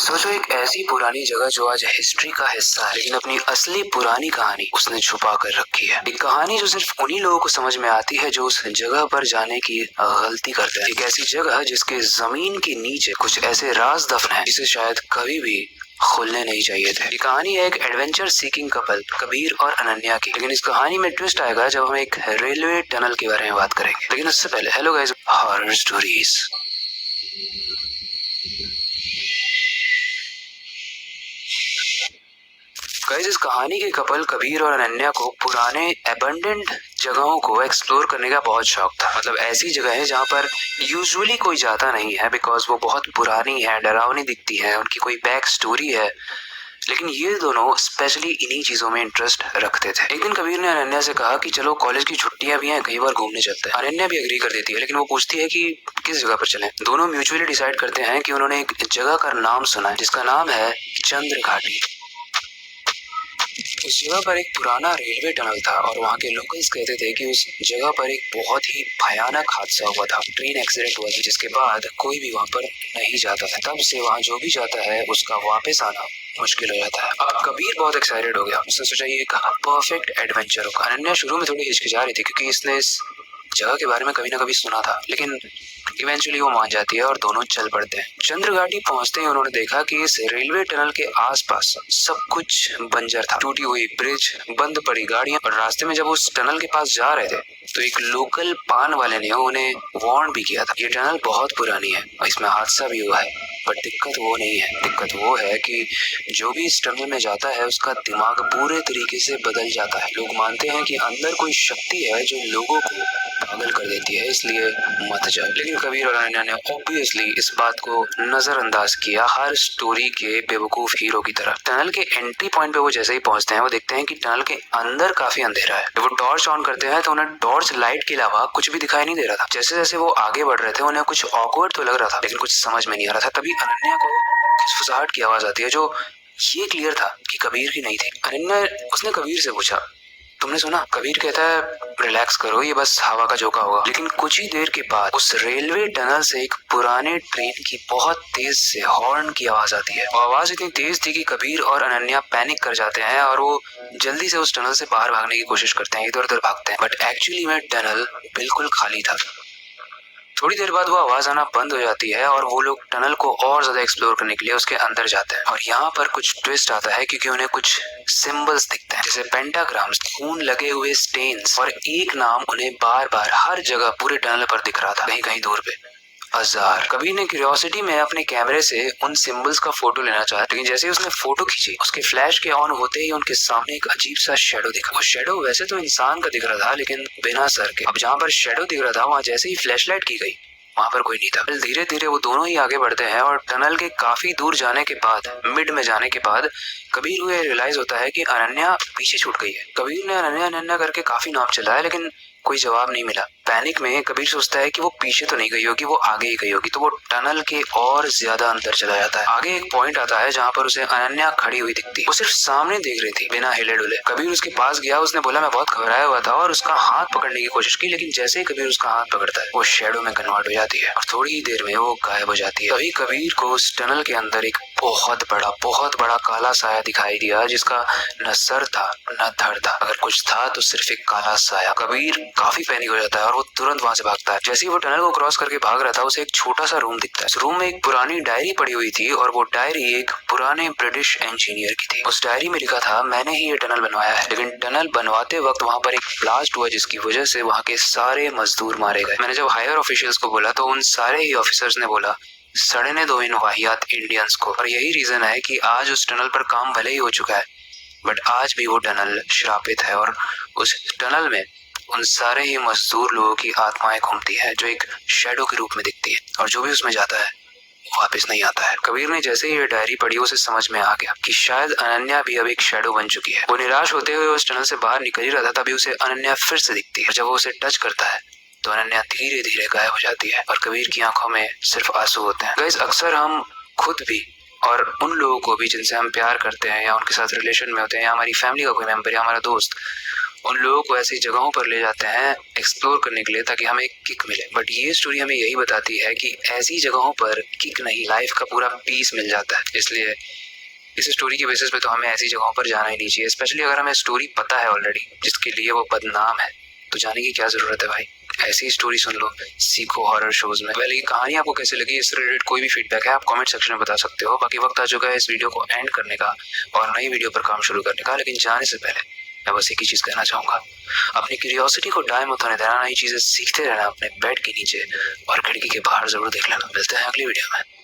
सोचो एक ऐसी पुरानी जगह जो आज हिस्ट्री का हिस्सा है, लेकिन अपनी असली पुरानी कहानी उसने छुपा कर रखी है। एक कहानी जो सिर्फ उन्हीं लोगों को समझ में आती है जो उस जगह पर जाने की गलती करते हैं। एक ऐसी जगह जिसके जमीन के नीचे कुछ ऐसे राज दफन है जिसे शायद कभी भी खुलने नहीं चाहिए थे। ये कहानी है एक एडवेंचर सीकिंग कपल कबीर और अनन्या की। लेकिन इस कहानी में ट्विस्ट आएगा जब हम एक रेलवे टनल के बारे में बात करेंगे। लेकिन उससे पहले hello guys, horror stories. Guys, इस कहानी के कपल कबीर और अनन्या को पुराने एबंडेंट जगहों को एक्सप्लोर करने का बहुत शौक था। मतलब ऐसी जगह है जहाँ पर यूजुअली कोई जाता नहीं है बिकॉज वो बहुत पुरानी है, डरावनी दिखती है, उनकी कोई बैक स्टोरी है। लेकिन ये दोनों स्पेशली इन्हीं चीजों में इंटरेस्ट रखते थे। एक दिन कबीर ने अनन्या से कहा कि चलो कॉलेज की छुट्टियां भी हैं, कई बार घूमने चलते हैं। अनन्या भी एग्री कर देती है, लेकिन वो पूछती है कि किस जगह पर चलें। दोनों म्यूचुअली डिसाइड करते हैं कि उन्होंने एक जगह का नाम सुना है जिसका नाम है चंद्र घाटी। उस जगह पर एक पुराना रेलवे टनल था और वहाँ के लोकल्स कहते थे कि उस जगह पर एक बहुत ही भयानक हादसा हुआ था। ट्रेन एक्सीडेंट हुआ था जिसके बाद कोई भी वहाँ पर नहीं जाता था। तब से वहाँ जो भी जाता है उसका वापस आना मुश्किल हो जाता है। अब कबीर बहुत एक्साइटेड हो गया। उसने सोचा ये एक परफेक्ट एडवेंचर होगा। अनन्या शुरू में थोड़ी हिचकिचा रही थी क्योंकि इसने इस जगह के बारे में कभी ना कभी सुना था, लेकिन इवेंचुअली वो मान जाती है और दोनों चल पड़ते हैं। चंद्र घाटी पहुंचते ही उन्होंने देखा कि इस रेलवे टनल के आसपास सब कुछ बंजर था। टूटी हुई ब्रिज, बंद पड़ी गाड़ियां। और रास्ते में जब उस टनल के पास जा रहे थे तो एक लोकल पान वाले ने उन्हें वार्न भी किया था। ये टनल बहुत पुरानी है और इसमें हादसा भी हुआ है, पर दिक्कत वो नहीं है। दिक्कत वो है कि जो भी इस टनल में जाता है उसका दिमाग पूरे तरीके से बदल जाता है। लोग मानते हैं कि अंदर कोई शक्ति है जो लोगों को पागल कर देती है, इसलिए मत जाओ। लेकिन कबीर और अनन्या ने ऑब्वियसली इस बात को नजरअंदाज किया, हर स्टोरी के बेवकूफ हीरो की तरह। टनल के एंट्री पॉइंट पे वो जैसे ही पहुंचते हैं वो देखते हैं कि टनल के अंदर काफी अंधेरा है। जब वो टॉर्च ऑन करते हैं तो उन्हें टॉर्च लाइट के अलावा कुछ भी दिखाई नहीं दे रहा था। जैसे जैसे वो आगे बढ़ रहे थे उन्हें कुछ ऑकवर्ड तो लग रहा था, लेकिन कुछ समझ में नहीं आ रहा था। तभी अनन्या को फुसफुसाहट की आवाज आती है जो ये क्लियर था कि कबीर की नहीं थी। अनन्या उसने कबीर से पूछा, तुमने सुना? कबीर कहता है रिलैक्स करो, ये बस हवा का झोंका होगा। लेकिन कुछ ही देर के बाद उस रेलवे टनल से एक पुराने ट्रेन की बहुत तेज से हॉर्न की आवाज आती है। वो आवाज इतनी तेज थी कि कबीर और अनन्या पैनिक कर जाते हैं और वो जल्दी से उस टनल से बाहर भागने की कोशिश करते हैं, इधर उधर भागते हैं। बट एक्चुअली में टनल बिल्कुल खाली था। थोड़ी देर बाद वो आवाज आना बंद हो जाती है और वो लोग टनल को और ज्यादा एक्सप्लोर करने के लिए उसके अंदर जाते हैं। और यहाँ पर कुछ ट्विस्ट आता है क्योंकि उन्हें कुछ सिंबल्स दिखते हैं, जैसे पेंटाग्राम्स, खून लगे हुए स्टेन्स, और एक नाम उन्हें बार बार हर जगह पूरे टनल पर दिख रहा था, कहीं कहीं दूर पे, अज़ार। कबीर ने क्यूरियोसिटी में अपने कैमरे से उन सिंबल्स का फोटो लेना चाहा, लेकिन जैसे ही उसने फोटो खींची उसके फ्लैश के ऑन होते ही उनके सामने एक अजीब सा शेडो दिखा। वो शेडो वैसे तो इंसान का दिख रहा था लेकिन बिना सर के। अब जहाँ पर शेडो दिख रहा था वहाँ जैसे ही फ्लैशलाइट की गई वहाँ पर कोई नहीं था। धीरे धीरे वो दोनों ही आगे बढ़ते हैं और टनल के काफी दूर जाने के बाद, मिड में जाने के बाद, कबीर को रियलाइज होता है कि अनन्या पीछे छूट गई है। कबीर ने अनन्या अनन्या करके काफी नाम चलाया लेकिन कोई जवाब नहीं मिला। पैनिक में कबीर सोचता है कि वो पीछे तो नहीं गई होगी, वो आगे ही गई होगी, तो वो टनल के और ज्यादा अंदर चला जाता है। आगे एक पॉइंट आता है जहाँ पर उसे अनन्या खड़ी हुई दिखती है। वो सिर्फ सामने देख रही थी बिना हिले डुले। कबीर उसके पास गया, उसने बोला मैं बहुत घबराया हुआ था, और उसका हाथ पकड़ने की कोशिश की, लेकिन जैसे ही कबीर उसका हाथ पकड़ता है वो शेडो में कन्वर्ट हो जाती है और थोड़ी ही देर में वो गायब हो जाती है। तभी कबीर को उस टनल के अंदर एक बहुत बड़ा काला साया दिखाई दिया जिसका न सर था न धड़ था। अगर कुछ था तो सिर्फ एक काला साया। कबीर काफी पैनिक हो जाता है और वो तुरंत वहां से भागता है। जैसे ही वो टनल को क्रॉस करके भाग रहा था उसे एक छोटा सा रूम दिखता है। उस रूम में एक पुरानी डायरी पड़ी हुई थी और वो डायरी एक पुराने ब्रिटिश इंजीनियर की थी। उस डायरी में लिखा था, मैंने ही ये टनल बनवाया है, लेकिन टनल बनवाते वक्त वहाँ पर एक ब्लास्ट हुआ जिसकी वजह से वहाँ के सारे मजदूर मारे गए। मैंने जब हायर ऑफिशियल्स को बोला तो उन सारे ही ऑफिसर्स ने बोला सड़ने दो इन वाहियात इंडियंस को। और यही रीजन है कि आज उस टनल पर काम भले ही हो चुका है बट आज भी वो टनल श्रापित है और उस टनल में उन सारे ही मजदूर लोगों की आत्माएं घूमती है जो एक शेडो के रूप में दिखती है, और जो भी उसमें जाता है वो वापस नहीं आता है। कबीर ने जैसे ही ये डायरी पढ़ी उसे समझ में आ गया कि शायद अनन्या भी अब एक शेडो बन चुकी है। वो निराश होते हुए उस टनल से बाहर निकल ही रहा था तभी उसे अनन्या फिर से दिखती है। जब वो उसे टच करता है तो अनन्या धीरे धीरे गायब हो जाती है और कबीर की आंखों में सिर्फ आंसू होते हैं। गाइस, अक्सर हम खुद भी और उन लोगों को भी जिनसे हम प्यार करते हैं या उनके साथ रिलेशन में होते हैं या हमारी फैमिली का कोई मेंबर या हमारा दोस्त, उन लोगों को ऐसी जगहों पर ले जाते हैं एक्सप्लोर करने के लिए ताकि हमें एक किक मिले। बट ये स्टोरी हमें यही बताती है कि ऐसी जगहों पर किक नहीं, लाइफ का पूरा पीस मिल जाता है। इसलिए इस स्टोरी के बेसिस पे तो हमें ऐसी जगहों पर जाना ही नहीं चाहिए, स्पेशली अगर हमें स्टोरी पता है ऑलरेडी जिसके लिए वो बदनाम है, तो जाने की क्या जरूरत है भाई। ऐसी स्टोरी सुन लो, सीखो हॉरर शोज में। ये कहानी आपको कैसे लगी, इससे रिलेटेड कोई भी फीडबैक है आप कमेंट सेक्शन में बता सकते हो। बाकी वक्त आ चुका है इस वीडियो को एंड करने का और नई वीडियो पर काम शुरू करने का। लेकिन जाने से पहले मैं बस एक ही चीज कहना चाहूंगा, अपनी क्यूरियोसिटी को डाय मत होने देना, नई चीजें सीखते रहना अपने बेड के नीचे और खिड़की के बाहर जरूर देख लेना। मिलते हैं अगली वीडियो में।